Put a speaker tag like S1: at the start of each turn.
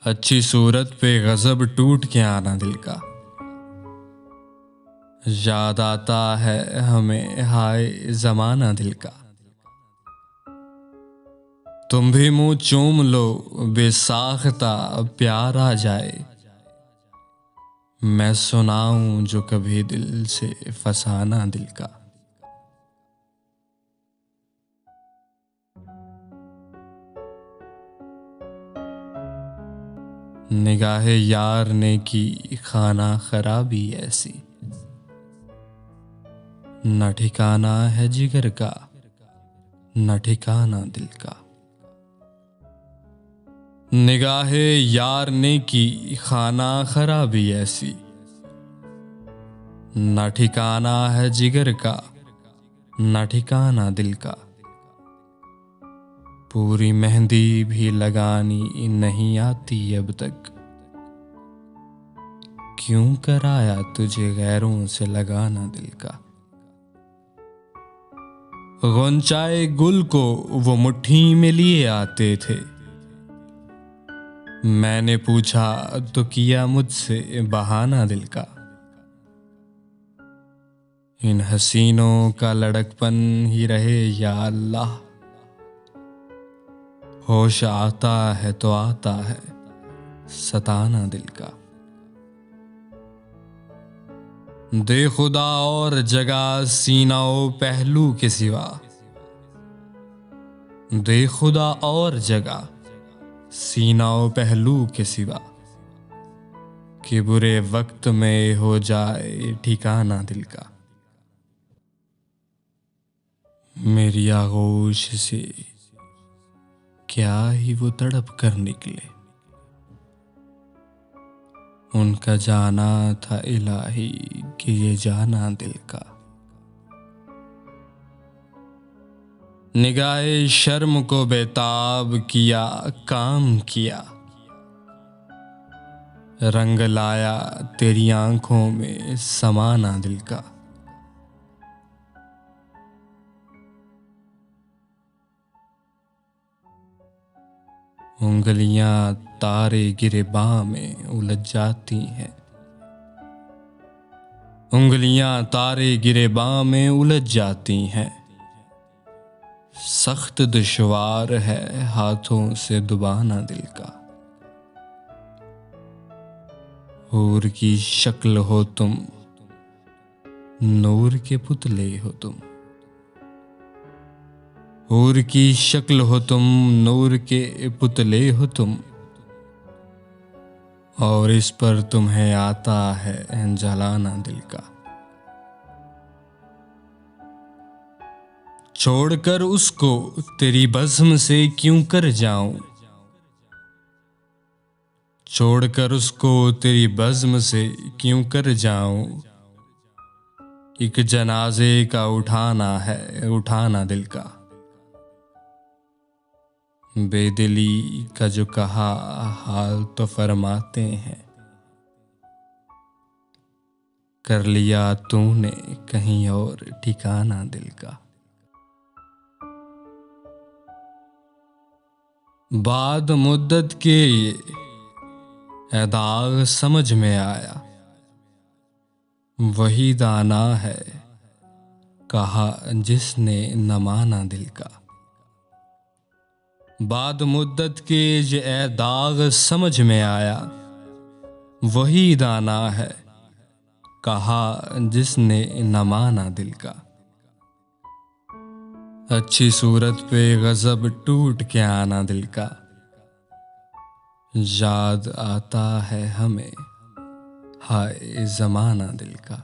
S1: अच्छी सूरत पे गजब टूट के आना दिल का। याद आता है हमें हाय जमाना दिल का। तुम भी मुंह चूम लो बेसाख्ता प्यार आ जाए। मैं सुनाऊं जो कभी दिल से फसाना दिल का। निगाहे यार ने की खाना खराबी ऐसी। न ठिकाना है जिगर का न ठिकाना दिल का। निगाहे यार ने की खाना खराबी ऐसी। न ठिकाना है जिगर का न ठिकाना दिल का। पूरी मेहंदी भी लगानी नहीं आती अब तक। क्यों कराया तुझे गैरों से लगाना दिल का। गुंचाए गुल को वो मुट्ठी में लिए आते थे। मैंने पूछा तो किया मुझसे बहाना दिल का। इन हसीनों का लड़कपन ही रहे या अल्लाह। होश आता है तो आता है सताना दिल का। दे खुदा और जगह सीनाओ पहलू के सिवा। दे खुदा और जगह सीनाओ पहलू के सिवा। कि बुरे वक्त में हो जाए ठिकाना दिल का। मेरी आगोश से क्या ही वो तड़प कर निकले। उनका जाना था इलाही कि ये जाना दिल का। निगाहे शर्म को बेताब किया काम किया। रंग लाया तेरी आंखों में समाना दिल का। उंगलियां तारे गिरे बाह में उलझ जाती हैं। उंगलियां तारे गिरे बाह में उलझ जाती हैं। सख्त दुश्वार है हाथों से दुबाना दिल का। हूर की शक्ल हो तुम नूर के पुतले हो तुम। हूर की शक्ल हो तुम नूर के पुतले हो तुम। और इस पर तुम्हें आता है जलाना दिल का। छोड़कर उसको तेरी बज़्म से क्यों कर जाऊं। छोड़कर उसको तेरी बज़्म से क्यों कर जाऊं। एक जनाजे का उठाना है उठाना दिल का। बेदिली का जो कहा हाल तो फरमाते हैं। कर लिया तूने कहीं और ठिकाना दिल का। बाद मुद्दत के ये दाग समझ में आया। वही दाना है कहा जिसने न माना दिल का। बाद मुद्दत के ये दाग समझ में आया। वही दाना है कहा जिसने न माना दिल का। अच्छी सूरत पे गजब टूट के आना दिल का। याद आता है हमें हाय जमाना दिल का।